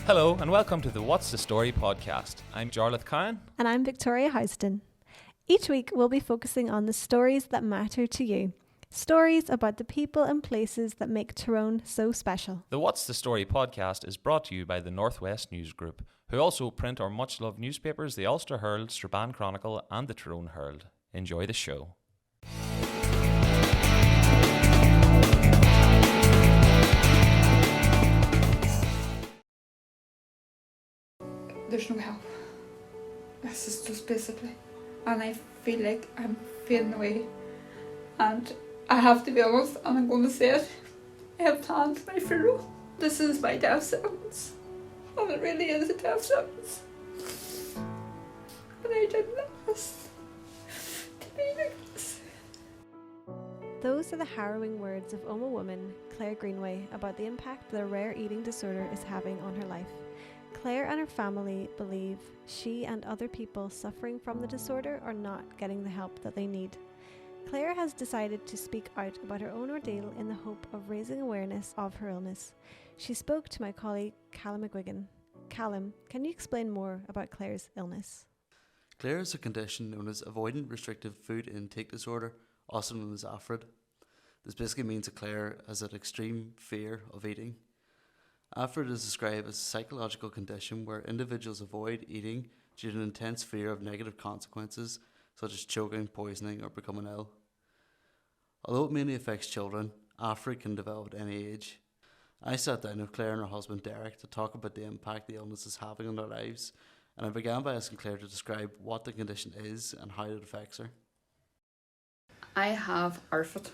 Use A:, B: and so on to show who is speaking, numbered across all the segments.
A: Hello and welcome to the What's the Story podcast. I'm Jarlath Kyan.
B: And I'm Victoria Houston. Each week we'll be focusing on the stories that matter to you. Stories about the people and places that make Tyrone so special.
A: The What's the Story podcast is brought to you by the Northwest News Group, who also print our much-loved newspapers, the Ulster Herald, Strabane Chronicle and the Tyrone Herald. Enjoy the show.
C: There's no help. This is just basically, and I feel like I'm fading away, and I have to be honest, and I'm going to say it, I have planned my funeral. This is my death sentence, and it really is a death sentence, and I didn't ask to be like this.
B: Those are the harrowing words of Omagh woman Clare Greenaway about the impact that a rare eating disorder is having on her life. Clare and her family believe she and other people suffering from the disorder are not getting the help that they need. Clare has decided to speak out about her own ordeal in the hope of raising awareness of her illness. She spoke to my colleague Callum McGuigan. Callum, can you explain more about Clare's illness?
D: Clare is a condition known as avoidant restrictive food intake disorder, also known as AFRID. This basically means that Clare has an extreme fear of eating. AFRID is described as a psychological condition where individuals avoid eating due to an intense fear of negative consequences such as choking, poisoning or becoming ill. Although it mainly affects children, AFRID can develop at any age. I sat down with Clare and her husband Derek to talk about the impact the illness is having on their lives, and I began by asking Clare to describe what the condition is and how it affects her.
C: I have ARFID.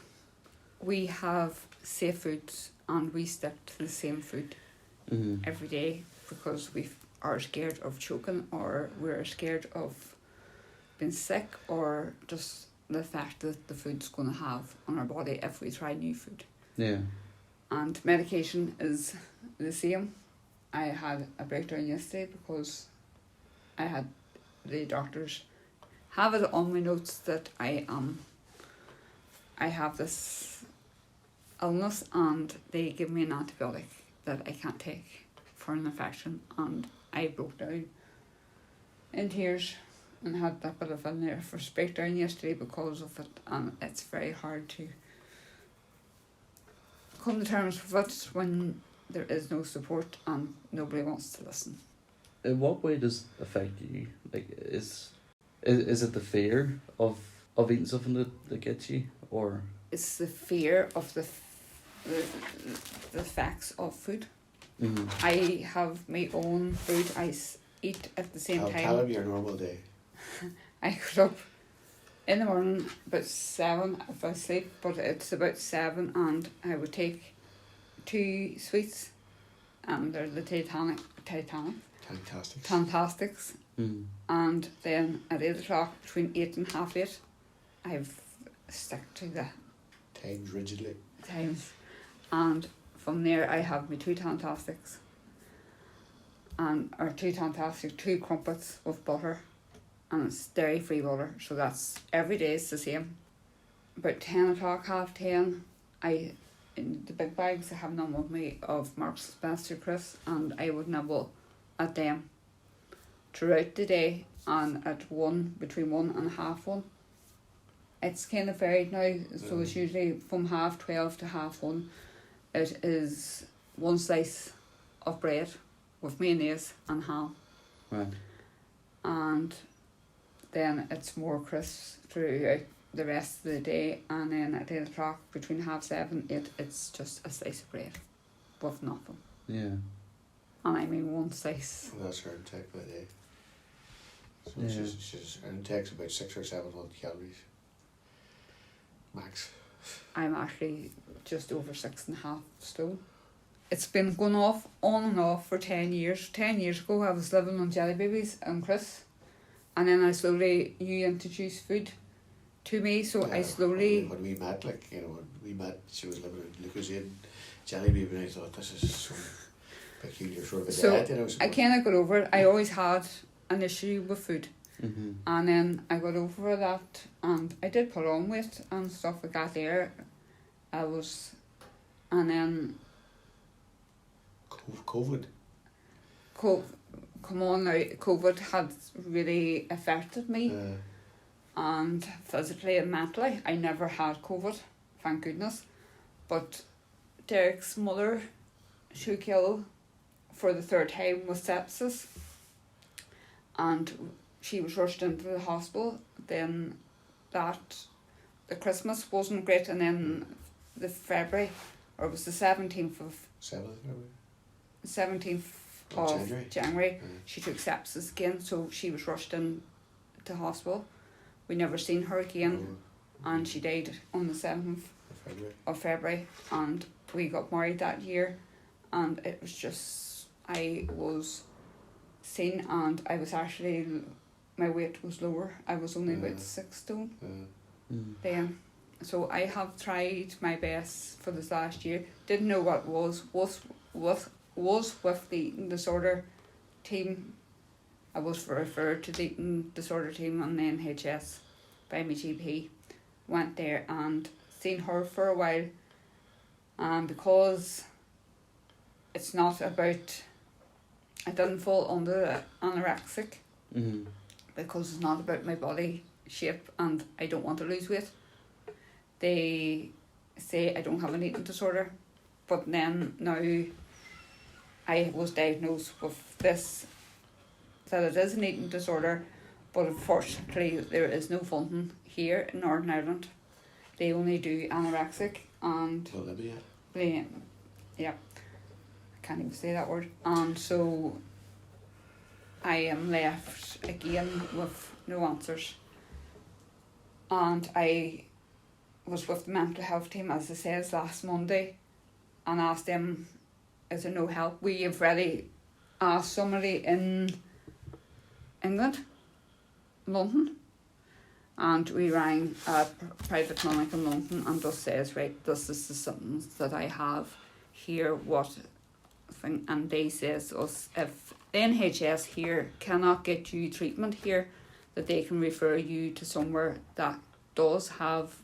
C: We have safe foods and we stick to the same food every day because we are scared of choking, or we're scared of being sick, or just the effect that the food's going to have on our body if we try new food.
D: Yeah.
C: And medication is the same. I had a breakdown yesterday because I had the doctors have it on my notes that I have this illness, and they give me an antibiotic that I can't take for an infection, and I broke down in tears and had that bit of a nervous breakdown yesterday because of it, and it's very hard to come to terms with it when there is no support and nobody wants to listen.
D: In what way does it affect you? Like, is it the fear of eating something that gets you, or?
C: It's the fear of the effects of food.
D: Mm-hmm.
C: I have my own food. I eat at the same time.
E: Tell them your normal day.
C: I get up in the morning about 7 if I sleep, but it's about 7, and I would take 2 sweets, and they're the Fantastics.
D: Mm.
C: And then at 8 o'clock, between 8 and half 8, I've stick to the
E: Times rigidly.
C: times, and from there I have my 2 Fantastics, or 2 crumpets with butter, and it's dairy free butter, so that's every day it's the same. About 10 o'clock, half 10, in the big bags I have none with me of Marks and Spencer crisps, and I would nibble at them throughout the day, and at between 1 and half 1. It's kind of varied now, so it's usually from 12:30 to 1:30. It is 1 slice of bread with mayonnaise and ham.
D: Right.
C: And then it's more crisps throughout the rest of the day, and then at 8 o'clock, between 7:30 and 8, it's just a slice of bread with nothing.
D: Yeah.
C: And I mean 1 slice.
E: Well, that's her intake by the day. So
D: Yeah.
E: she's her intake's about 600 or 700 calories. Max.
C: I'm actually just over 6.5 stone. It's been going on and off for 10 years. 10 years ago I was living on jelly babies and crisps, and then you introduced food to me, so
E: Yeah,
C: I slowly...
E: When we met, she was living in Lucasade, jelly baby, and I thought this is some peculiar sort of a
C: So
E: diet,
C: I kind of got over it. I always had an issue with food.
D: Mm-hmm.
C: And then I got over that, and I did put on weight and stuff like that there. And then
E: COVID.
C: come on now, COVID had really affected me, and physically and mentally. I never had COVID, thank goodness. But Derek's mother, she killed for the third time with sepsis, and she was rushed into the hospital. Then the Christmas wasn't great, and then the February, or it was the 17th of 17th of January, she took sepsis again, so she was rushed in to hospital. We never seen her again, and she died on the 7th of February, and we got married that year, and it was just, I was seen, and I was actually, my weight was lower. I was only about 6 stone then. So I have tried my best for this last year. Didn't know what was with the eating disorder team. I was referred to the eating disorder team on the NHS by my GP. Went there and seen her for a while, and because it's not about, I didn't fall under anorexic, because it's not about my body shape and I don't want to lose weight. They say I don't have an eating disorder, but then now I was diagnosed with this, that it is an eating disorder, but unfortunately there is no funding here in Northern Ireland. They only do anorexic and I can't even say that word. And so I am left again with no answers. And I was with the mental health team, as I said, last Monday, and asked them, is there no help? We have already asked somebody in England, London, and we rang a private clinic in London and just says, right, this is the symptoms that I have here, what thing, and they says to us, if the NHS here cannot get you treatment here, that they can refer you to somewhere that does have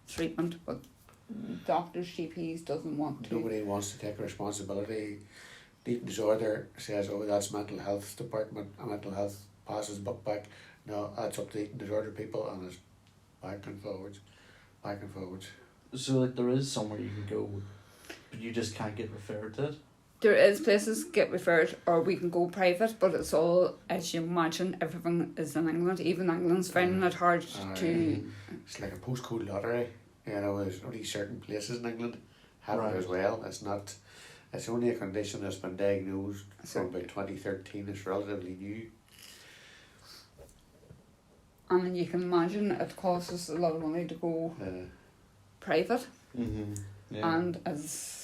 C: treatment, but doctors, GPs doesn't want to.
E: Nobody wants to take responsibility. The eating disorder says, oh, that's mental health department, and mental health passes book back. No, that's up to the eating disorder people, and it's back and forwards.
D: So like there is somewhere you can go, but you just can't get referred to it?
C: There is places get referred, or we can go private, but it's all, as you imagine, everything is in England. Even England's finding it hard to...
E: It's like a postcode lottery. You know, there's only certain places in England have it as well. It's not... It's only a condition that's been diagnosed from about 2013. It's relatively new.
C: And you can imagine it costs a lot of money to go private.
E: Yeah.
C: And as...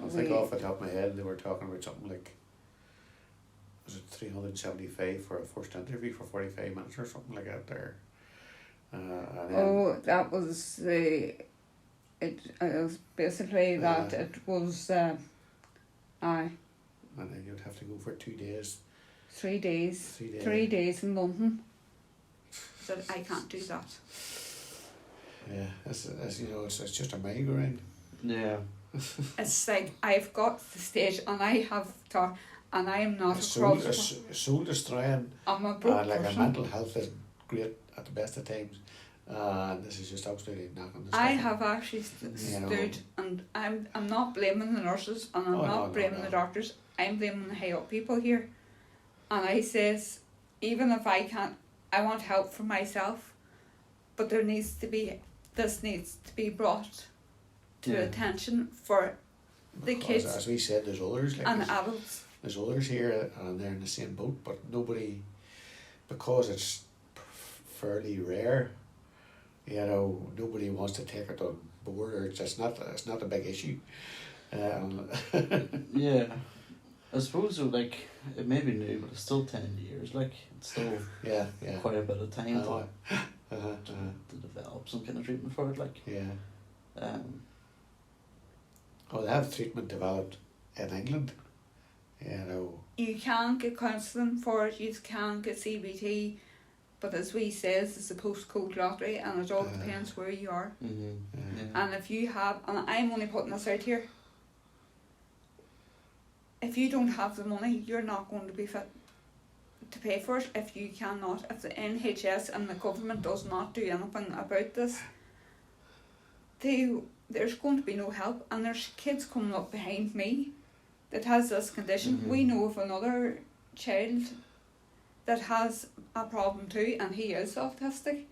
E: I think off the top of my head they were talking about something like, was it 375 for a first interview for 45 minutes or something like that there.
C: That was the... It was basically that it was... And
E: then you'd have to go for 2 days.
C: 3 days. 3 days in London. So I can't do that.
E: Yeah, as you know, it's just a migraine.
D: Yeah.
C: It's like I've got to the stage, and I have thought, and I am not
E: soul destroying.
C: I'm a broke
E: like
C: person.
E: Our mental health is great at the best of times. This is just absolutely knocking the stuff.
C: I have actually stood, and I'm not blaming the nurses, and I'm not blaming the doctors. I'm blaming the high up people here. And I says, even if I can't, I want help for myself, but this needs to be brought to attention for the kids.
E: As we said, there's others
C: and adults.
E: There's others here, and they're in the same boat, but nobody, because it's fairly rare, you know, nobody wants to take it on board, or it's not a big issue.
D: Yeah, I suppose so, like, it may be new, but it's still 10 years, like, it's still quite a bit of time to develop some kind of treatment for it, like.
E: Yeah. They have treatment developed in England, you know.
C: You can get counselling for it, you can get CBT, but as we says, it's a postcode lottery, and it all depends where you are.
D: Yeah.
C: And if you have, and I'm only putting this out here, if you don't have the money, you're not going to be fit to pay for it if you cannot. If the NHS and the government does not do anything about this, there's going to be no help, and there's kids coming up behind me that has this condition. We know of another child that has a problem too, and he is autistic.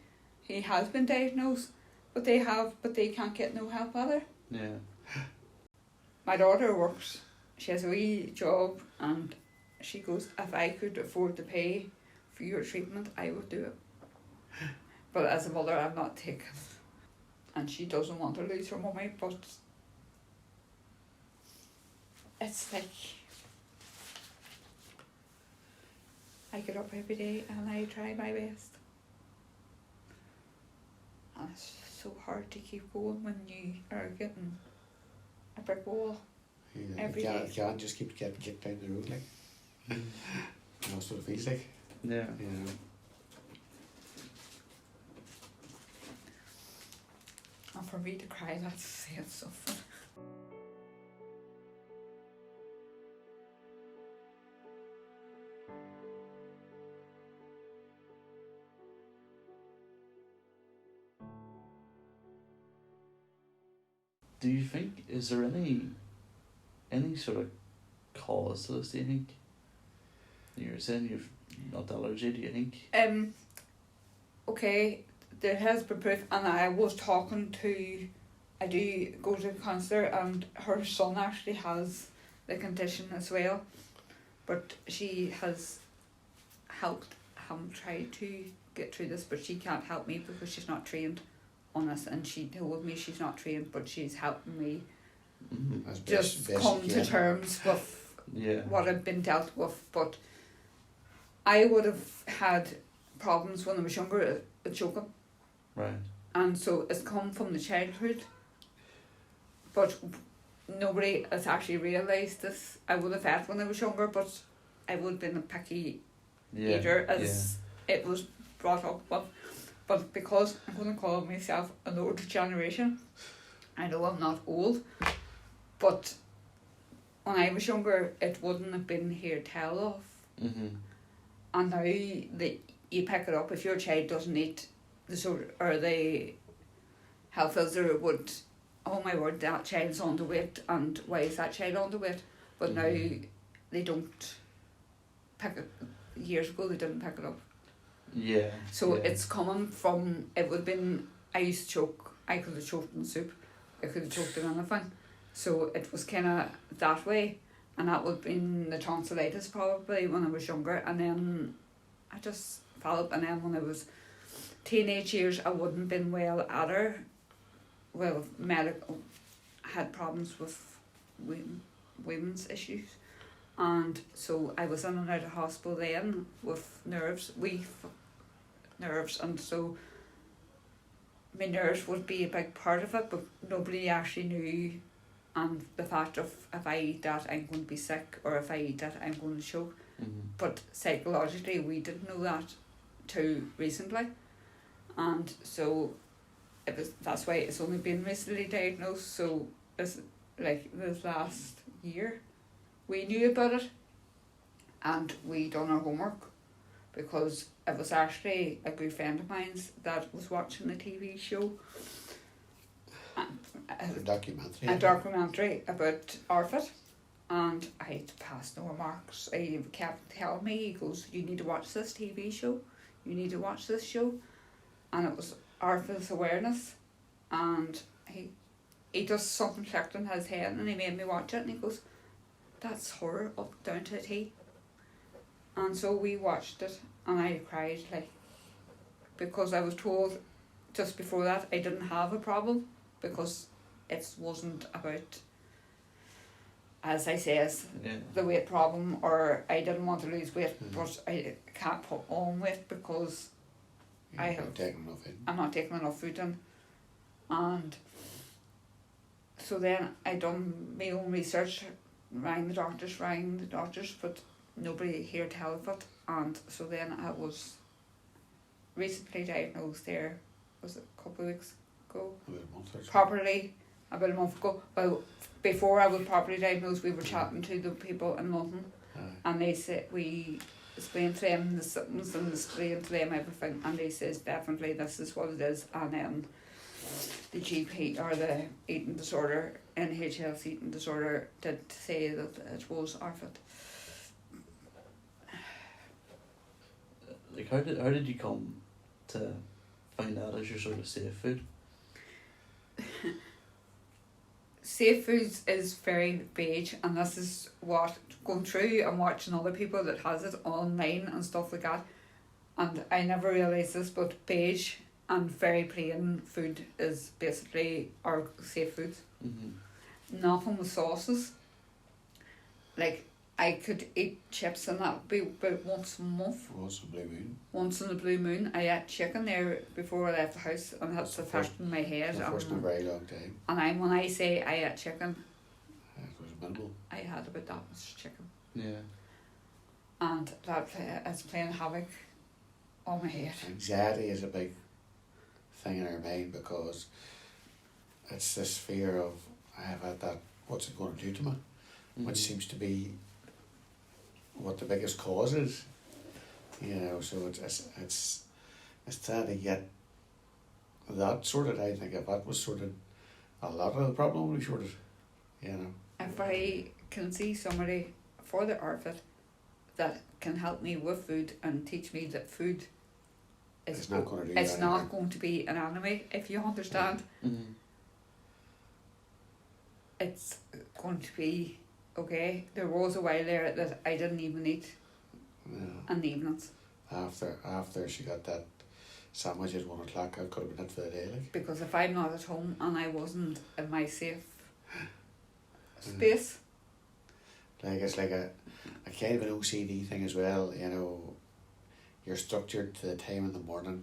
C: He has been diagnosed, but they can't get no help either.
D: Yeah.
C: My daughter works. She has a wee job, and she goes, if I could afford to pay for your treatment, I would do it. But as a mother, I'm not taking. And she doesn't want to lose her mummy, but it's like I get up every day and I try my best. And it's so hard to keep going when you are getting a brick wall every day.
E: You can't just keep getting kicked down the road, like. That's what it feels like.
D: Yeah.
E: You know.
C: And for me to cry, that's saying something.
D: Do you think, is there any sort of cause to this, do you think? You're saying you've not allergy, do you think?
C: Okay, there has been proof, and I was talking I do go to a counsellor, and her son actually has the condition as well, but she has helped him try to get through this, but she can't help me because she's not trained on this, and she told me she's not trained, but she's helping me just come to terms with what I've been dealt with. But I would have had problems when I was younger with choking.
D: Right.
C: And so it's come from the childhood. But nobody has actually realised this. I would have had when I was younger, but I would have been a picky eater as it was brought up with. But because I'm going to call myself an older generation, I know I'm not old, but when I was younger, it wouldn't have been here tell of. And now you pick it up. If your child doesn't eat the sort or the health visitor would, oh my word, that child's underweight, and why is that child underweight? But now they don't pick it. Years ago they didn't pick it up.
D: Yeah.
C: So it's coming from, it would have been, I used to choke, I could have choked in soup, I could have choked in anything. So it was kind of that way, and that would have been the tonsillitis probably when I was younger, and then I just fell up, and then when I was teenage years I wouldn't have been well at her. Well, medical, had problems with women's issues. And so I was in and out of hospital then with weak nerves, and so my nerves would be a big part of it, but nobody actually knew. And the fact of, if I eat that I'm going to be sick, or if I eat that I'm going to choke. But psychologically we didn't know that too recently, and so that's why it's only been recently diagnosed. So it's like this last year we knew about it, and we done our homework, because it was actually a good friend of mine's that was watching a TV show, a documentary about Orfit, and I passed no remarks. He kept telling me, he goes, you need to watch this TV show, you need to watch this show, and it was Orfit's awareness, and he just something clicked in his head, and he made me watch it, and he goes, that's horror up down to a T. And so we watched it, and I cried, like, because I was told just before that I didn't have a problem, because it wasn't about, as I says, the weight problem, or I didn't want to lose weight, but I can't put on weight because I'm not taking enough food in. And so then I done my own research, rang the doctors, but nobody here tell of it. And so then I was recently diagnosed there, was it a couple of weeks ago?
E: About a month or so.
C: Properly about a month ago. Well, before I was properly diagnosed, we were chatting to the people in London, and they said we explained to them the symptoms and explained to them everything, and they says definitely this is what it is, and then the GP or the eating disorder, NHS eating disorder, did say that it was ARFID.
D: Like, how did you come to find that as your sort of safe food?
C: Safe foods is very beige, and this is what going through and watching other people that has it online and stuff like that, and I never realised this, but beige and very plain food is basically our safe foods.
D: Mm-hmm.
C: Nothing with sauces. Like, I could eat chips and that would be about once a month.
E: Once in a blue moon.
C: Once in a blue moon. I ate chicken there before I left the house, and that's the first in my head.
E: The first in a very long time.
C: And when I say I ate chicken,
E: It was minimal.
C: I had about that much chicken.
D: Yeah.
C: And that is playing havoc on my head.
E: Anxiety is a big thing in our mind because it's this fear of, I have had that, what's it going to do to me? Which seems to be what the biggest cause is. You know, so it's trying to get that sorted. I think if that was sorted, a lot of the problem would be sorted. You know.
C: If I can see somebody for the ARFID that can help me with food and teach me that food is
E: It's not going to do
C: it's
E: that
C: not
E: either.
C: going to be an enemy, if you understand.
D: Mm-hmm.
C: It's going to be okay. There was a while there that I didn't even eat
E: Yeah.
C: in the evenings
E: After she got that sandwich at 1 o'clock, I could have been it for the day. Like.
C: because if I'm not at home and I wasn't in my safe space,
E: Like it's like a kind of an OCD thing as well. You know, you're structured to the time in the morning.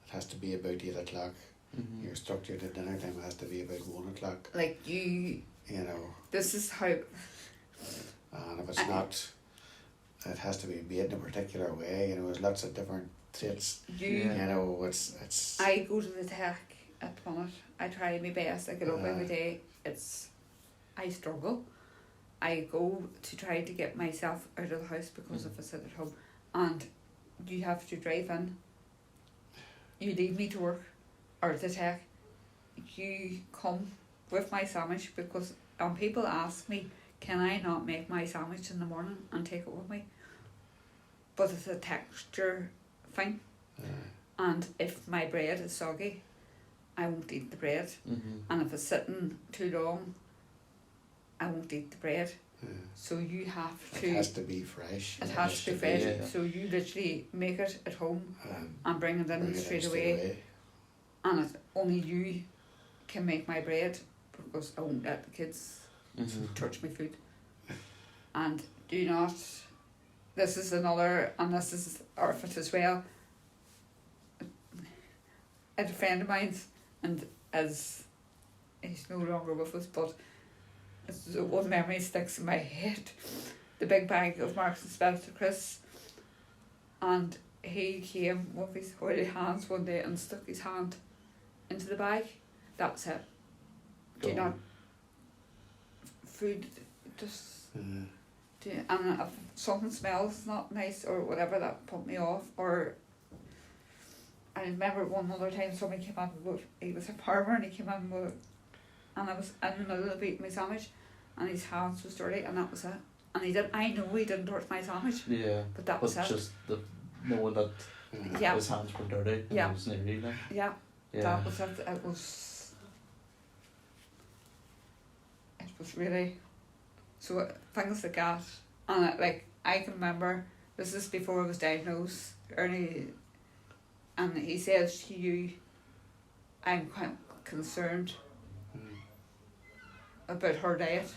E: It has to be about 8 o'clock.
D: Mm-hmm.
E: You're structured to dinner time. It has to be about 1 o'clock.
C: like you,
E: You know,
C: this is how
E: and if it's not, it has to be made in a particular way. You know, there's lots of different traits.
C: you.
D: Yeah.
E: You know, it's.
C: I go to the tech at the minute. I try my best. I get up every day. I struggle. I go to try to get myself out of the house because if I sit at home, and you have to drive in. You leave me to work, or to tech. You come with my sandwich because people ask me, can I not make my sandwich in the morning and take it with me? But it's a texture thing. And if my bread is soggy, I won't eat the bread.
D: Mm-hmm.
C: And if it's sitting too long, I won't eat the bread. So you have to.
E: It has to be fresh.
C: It has to be fresh.
D: yeah.
C: So you literally make it at home and bring it in
E: bring it
C: straight
E: in
C: away. And only you can make my bread because I won't let the kids
D: Mm-hmm.
C: touch my food. And do not. This is another, and this is ARFID as well. A friend of mine's, and as he's no longer with us, but it's one memory sticks in my head. The big bag of Marks and Spencer Chris, and he came with his holy hands one day and stuck his hand into the bag. That's it. Do you not? Food just. And if something smells not nice or whatever, that put me off. Or I remember one other time somebody came in with, he was a farmer and he came in with, and I was in the middle of eating my sandwich and his hands was dirty and that was it. And I know he didn't touch my sandwich,
D: Yeah.
C: but that was
D: But
C: it.
D: just the knowing that
C: Yeah.
D: his hands were dirty and
C: Yeah.
D: it was nearly like.
C: Yeah,
D: Yeah.
C: that was it. It was really, so things like that. And I can remember, this is before I was diagnosed, Ernie, and he says to you, I'm quite concerned about her diet.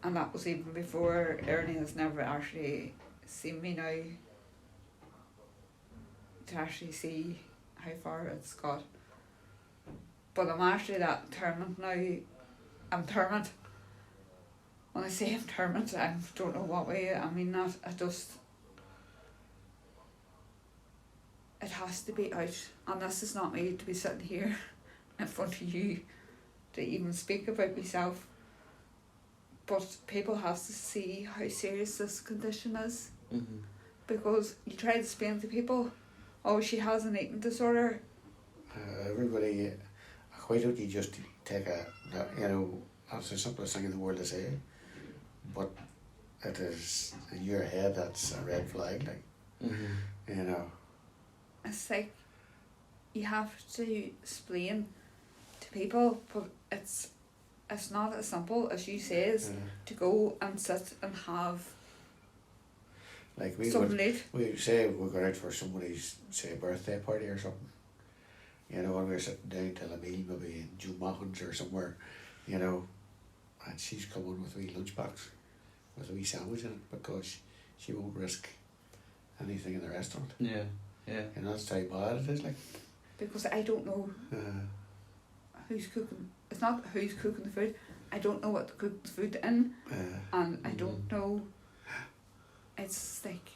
C: And that was even before Ernie has never actually seen me now to actually see how far it's got. But I'm actually that determined now. I'm determined. When I say I'm determined, I don't know what way I mean that. It has to be out. And this is not me to be sitting here in front of you to even speak about myself. But people have to see how serious this condition is, because you try to explain to people, oh, she has an eating disorder.
E: Everybody, why don't you just take that's the simplest thing in the world to say, but it is, in your head, that's a red flag, like, you know.
C: It's like, you have to explain to people, but it's not as simple as you says, to go and sit and have
E: like
C: something late.
E: we say we're going out for somebody's, say, birthday party or something, you know, and we're sitting down till a meal, maybe in Joe Mahon's or somewhere, you know, and she's coming with a wee lunchbox with a wee sandwich in it, because she won't risk anything in the restaurant.
D: Yeah.
E: You know, that's how bad it is, like.
C: Because I don't know who's cooking. It's not who's cooking the food. I don't know what to cook the food in, and I don't know. It's like,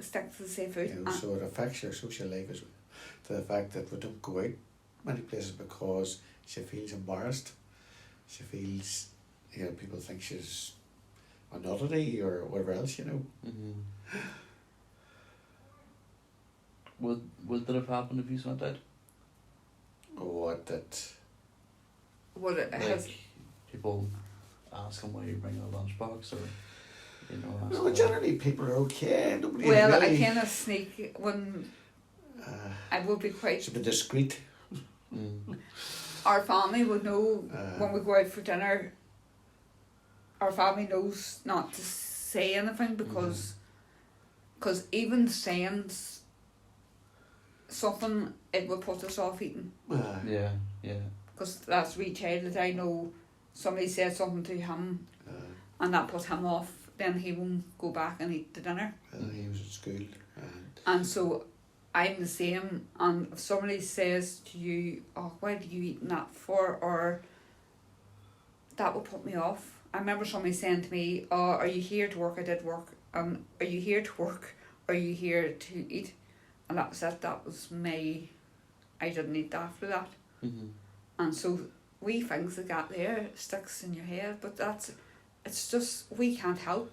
C: stick to the same food.
E: You know, so it affects your social life as well. To the fact that we don't go out many places because she feels embarrassed. She feels, you know, people think she's a nullity or whatever else, you know.
D: Would that have happened if you went out?
E: What that?
C: What it has.
D: Like, people asking why you're bringing a lunchbox, or, you know.
E: No, generally people are okay. Nobody
C: Well,
E: really,
C: I kind of sneak when I would be quite.
E: it's a bit discreet.
C: Our family would know when we go out for dinner. Our family knows not to say anything, because even saying something, it would put us off eating.
D: Yeah.
C: Because that's wee child that I know, somebody said something to him and that put him off, then he won't go back and eat the dinner.
E: He was at school.
C: And so I'm the same, and if somebody says to you, oh, why are you eating that for, or that will put me off. I remember somebody saying to me, oh, are you here to work? I did work. Are you here to work, or are you here to eat? And that was it. That was me. I didn't eat after that. And so wee things that got there sticks in your head, but it's just, we can't help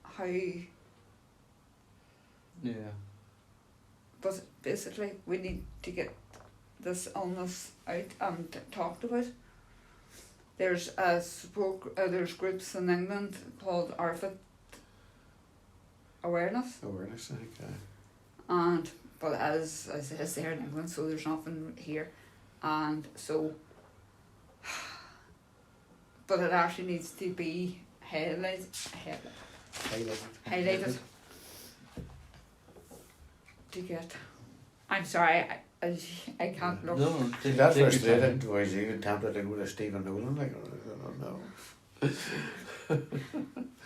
C: how.
D: Yeah.
C: But basically, we need to get this illness out and talked about. There's there's groups in England called ARFID Awareness.
E: Awareness, I think.
C: And but as I said, it's there in England, so there's nothing here, and so. But it actually needs to be highlighted. To get. I'm sorry, I can't look.
D: No,
E: See, that frustrated was even tempted to go to Stephen Nolan, like, I don't know.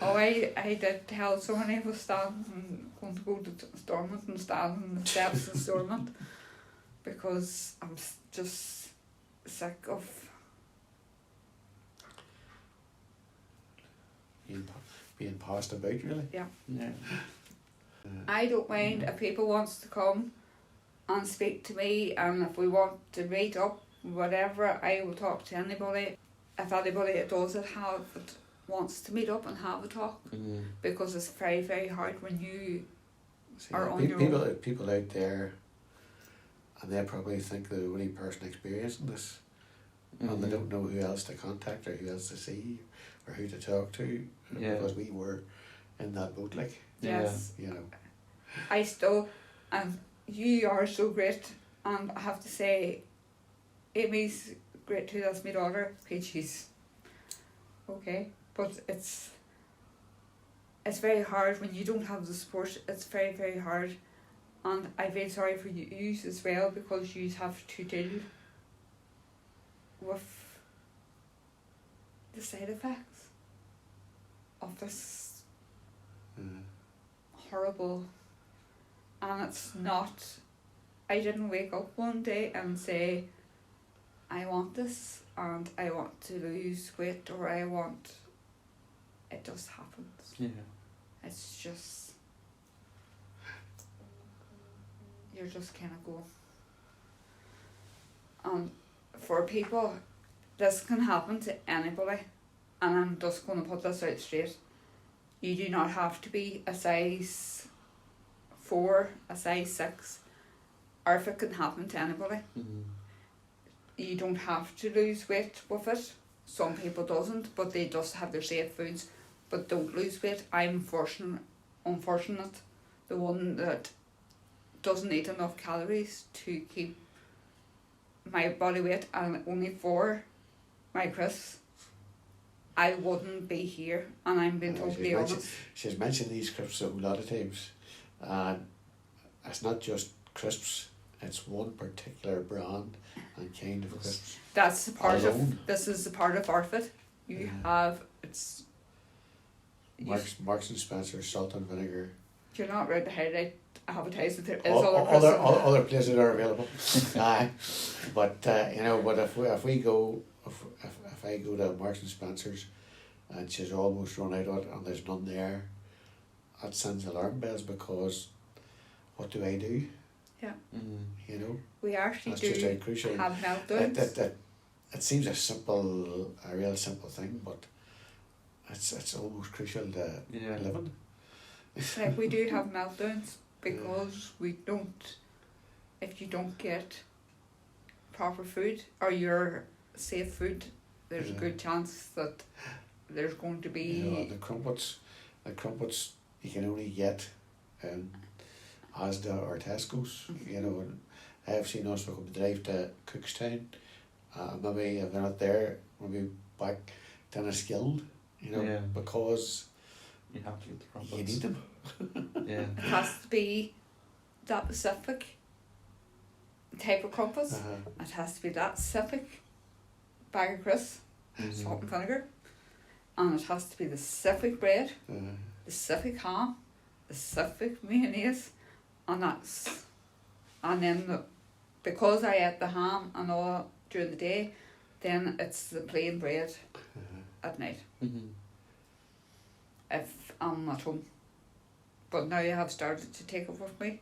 C: Oh, I did tell someone I was standing, going to go to Stormont and stand on the steps in Stormont, because I'm just sick of
E: being passed about, really.
C: Yeah.
E: I
C: I don't mind if people wants to come and speak to me, and if we want to meet up, whatever, I will talk to anybody. If anybody that does it wants to meet up and have a talk, because it's very, very hard when you are on your own.
E: People out there, and they probably think they're the only person experiencing this, and they don't know who else to contact or who else to see or who to talk to, because we were in that boat, like.
C: Yes.
E: You know.
C: I still, and you are so great, and I have to say, Amy's great too. That's my daughter. Peachy's okay, but it's very hard when you don't have the support. It's very, very hard, and I feel sorry for you as well, because you have to deal with the side effects of this horrible. And it's not, I didn't wake up one day and say, I want this and I want to lose weight, or it just happens.
D: Yeah.
C: It's just, you're just kind of going. And for people, this can happen to anybody, and I'm just going to put this out straight. You do not have to be a size 4, a size 6, or if it can happen to anybody. You don't have to lose weight with it. Some people doesn't, but they just have their safe foods, but don't lose weight. I'm unfortunate, the one that doesn't eat enough calories to keep my body weight, and only for my crisps, I wouldn't be here, and I'm being totally honest.
E: She's mentioned these crisps a lot of times, and it's not just crisps, it's one particular brand and kind of crisps.
C: That's the part
E: alone.
C: of, this is the part of Orfit. You have, it's...
E: Marks and Spencer, salt and vinegar.
C: You're not allowed to highlight advertising, there is
E: Other places are available. But if we go, if I go to Marks and Spencer's and she's almost run out of it and there's none there, that sends alarm bells, because what do I do?
C: Yeah.
E: You know?
C: We actually
E: That's just
C: do
E: crucial.
C: have meltdowns.
E: It seems a real simple thing, but it's almost crucial to living.
C: Like, we do have meltdowns because we don't, if you don't get proper food or your safe food, there's a good chance that there's going to be...
E: the crumpets you can only get in Asda or Tesco's. And I have seen us drive to Cookstown, maybe if they're not there, maybe back to Ennisguild, because
D: you have to get the crumpets.
E: you need them.
C: It has to be that specific type of crumpets. It has to be that specific bag of crisps, salt and vinegar, and it has to be the specific bread, the specific ham, the specific mayonnaise, and then because I ate the ham and all during the day, then it's the plain bread at night. If I'm at home. But now you have started to take it with me,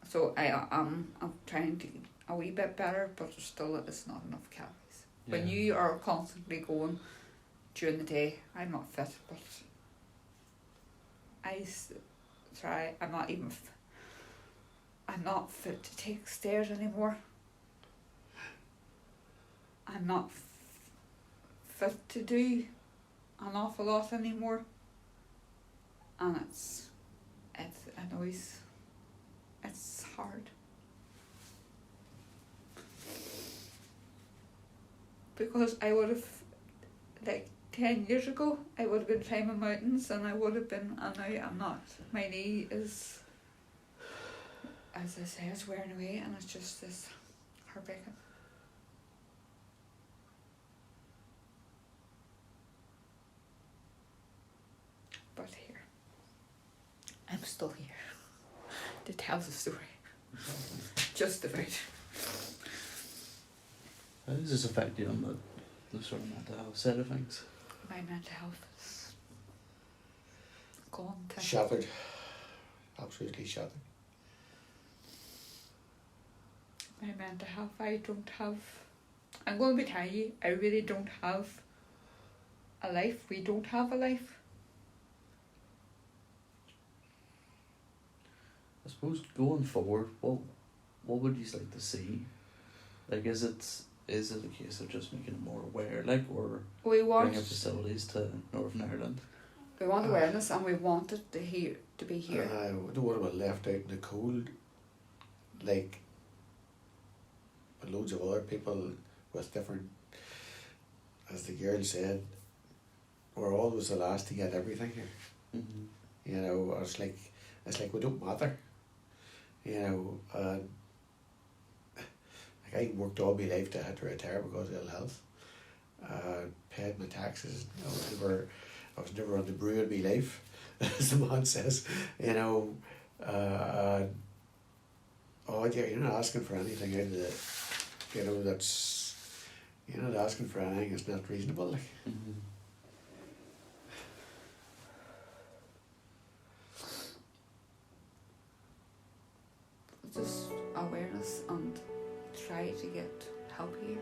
C: so I'm trying to a wee bit better, but still it's not enough calories. When you are constantly going during the day, I'm not fit, but I try. I'm not fit to take stairs anymore. I'm not fit to do an awful lot anymore, and it's hard. Because I would have, 10 years ago, I would have been climbing mountains, and I would have been, and now I'm not. My knee is, as I say, it's wearing away, and it's just this heartbreaking. But here, I'm still here to tell the story. Just about.
D: How does this affect you on the sort of mental health side of things?
C: My mental health is gone.
E: Shattered. Absolutely shattered.
C: My mental health, I'm going to be telling you, I really don't have a life. We don't have a life.
D: I suppose going forward, what would you like to see? Is it a case of just making it more aware, or
C: we want
D: bringing facilities to Northern Ireland?
C: We want awareness, and we want it to be here.
E: We don't want to be left out in the cold, with loads of other people with different, as the girl said, we're always the last to get everything here. It's like we don't matter. I worked all my life to have to retire because of ill health. Paid my taxes. I was never on the brew in my life, as the man says. You're not asking for anything out of the, that's, you're not asking for anything that's not reasonable.
C: Just awareness and try to get help here.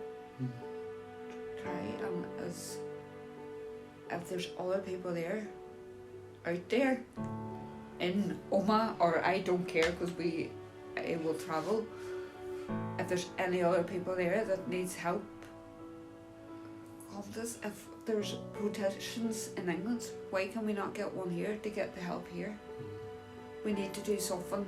C: try and as if there's other people there out there in Omagh, or I don't care because I will travel, if there's any other people there that needs help, call us. If there's protections in England, why can we not get one here to get the help here? We need to do something